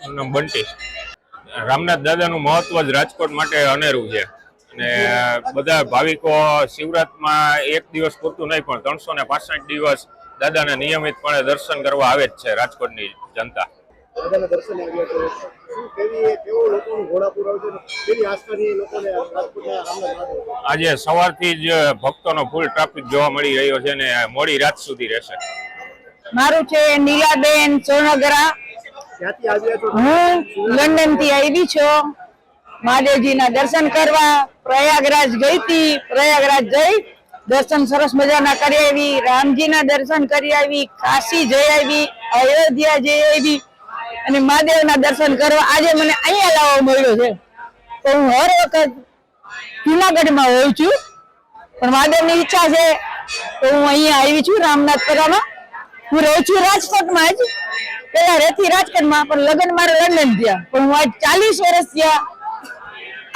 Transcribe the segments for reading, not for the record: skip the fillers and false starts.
એનું નામ બંટી. રામનાથ દાદાનું મહત્વ જ રાજકોટ માટે અનેરું છે અને બધા ભાવિકો શિવરાત્રિમાં એક દિવસ પૂરતું નહીં પણ 365 દિવસ દાદાને નિયમિતપણે દર્શન કરવા આવે જ છે રાજકોટની જનતા. આજે સવારથી જ ભક્તોનો ફૂલ ટ્રાફિક જોવા મળી રહ્યો છે અને મોડી રાત સુધી રહેશે. મારું છે નીલાબેન સોનગરા. હું લંડન થી આવી છું મહાદેવજીના દર્શન કરવા. પ્રયાગરાજ ગઈ હતી, પ્રયાગરાજ જઈ દર્શન સરસ મજાના કરી આવી, રામજીના દર્શન કરી આવી, કાશી જઈ આવી, અયોધ્યા જઈ આવી અને મહાદેવના દર્શન કરવા આજે મને અહીંયા લાવવા મળ્યો છે. તો હું હર વખત જુનાગઢમાં હોઉં છું પણ મહાદેવની ઈચ્છા છે તો હું અહીંયા આવી છું રામનાથ કરવામાં. હું રહું છું રાજકોટમાં જ, પેલા રહેતી રાજકોટમાં પણ લગ્ન મારે લંડન થયા પણ હું આજ 40 વર્ષ થયા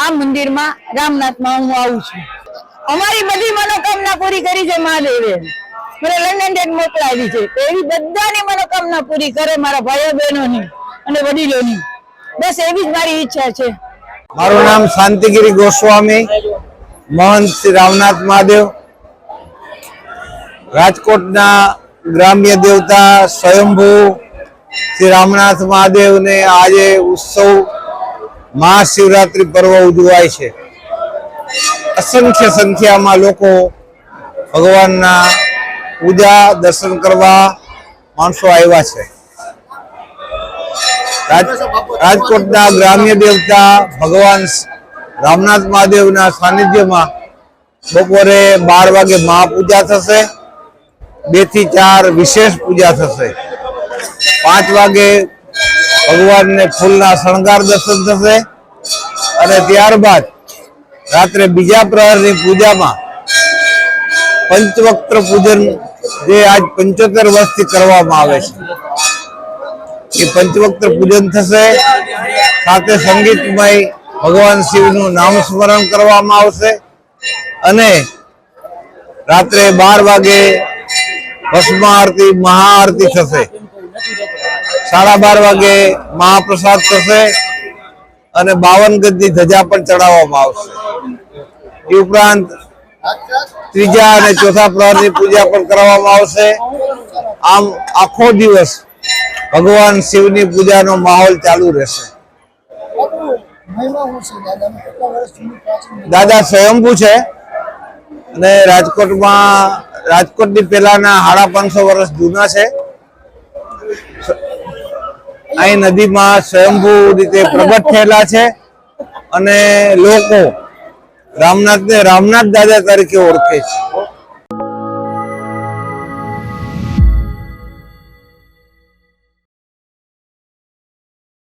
આ મંદિરમાં રામનાથમાં હું આવું છું. અમારી બધી મનોકામના પૂરી કરી છે મહાદેવે. મને લંડન થી મોકલાવી છે એવી બધાની મનોકામના પૂરી કરે, મારા ભાઈઓ બહેનોની અને વડીલોની. બસ એવી જ મારી ઈચ્છા છે. મારું નામ શાંતિગીરી ગોસ્વામી, મહંત શ્રી રામનાથ મહાદેવ. રાજકોટના ગ્રામ્ય દેવતા સ્વયંભૂ શ્રી રામનાથ મહાદેવને આજે ઉત્સવ મહાશિવરાત્રિ પર્વ ઉજવાય છે. અસંખ્ય સંખ્યામાં લોકો ભગવાનના પૂજા દર્શન કરવા માણસો આવ્યા છે. રાજકોટના ગ્રામ્ય દેવતા ભગવાન રામનાથ મહાદેવના સાનિધ્યમાં બપોરે 12 વાગે મહાપૂજા થશે, 2 થી 4 વિશેષ પૂજા થશે, 5 વાગે ભગવાનને ફૂલના શણગાર દર્શન થશે અને ત્યારબાદ રાત્રે બીજા પ્રહરની પૂજામાં પંચવક્ત્ર પૂજન જે આજ 75 વર્ષથી કરવામાં આવે છે એ પંચવક્ત્ર પૂજન થશે. સાથે સંગીતમય ભગવાન શિવનું નામ સ્મરણ કરવામાં આવશે અને રાત્રે 12 વાગે ભસ્મ આરતી મહાઆરતી થશે. 12:30 વાગે મહાપ્રસાદ થશે અને 52 ગજની ધજા પણ ચડાવવામાં આવશે. એ ઉપરાંત ત્રીજા અને ચોથા પ્રહરની પૂજા પણ કરવામાં આવશે. આમ આખો દિવસ ભગવાન શિવની પૂજાનો માહોલ ચાલુ રહેશે. દાદા સ્વયંભૂ છે અને રાજકોટની પેલાના 550 વર્ષ જૂના છે. અહીં નદીમાં સ્વયંભૂ રીતે પ્રગટ થયેલા છે અને લોકો રામનાથને રામનાથ દાદા તરીકે ઓળખે છે.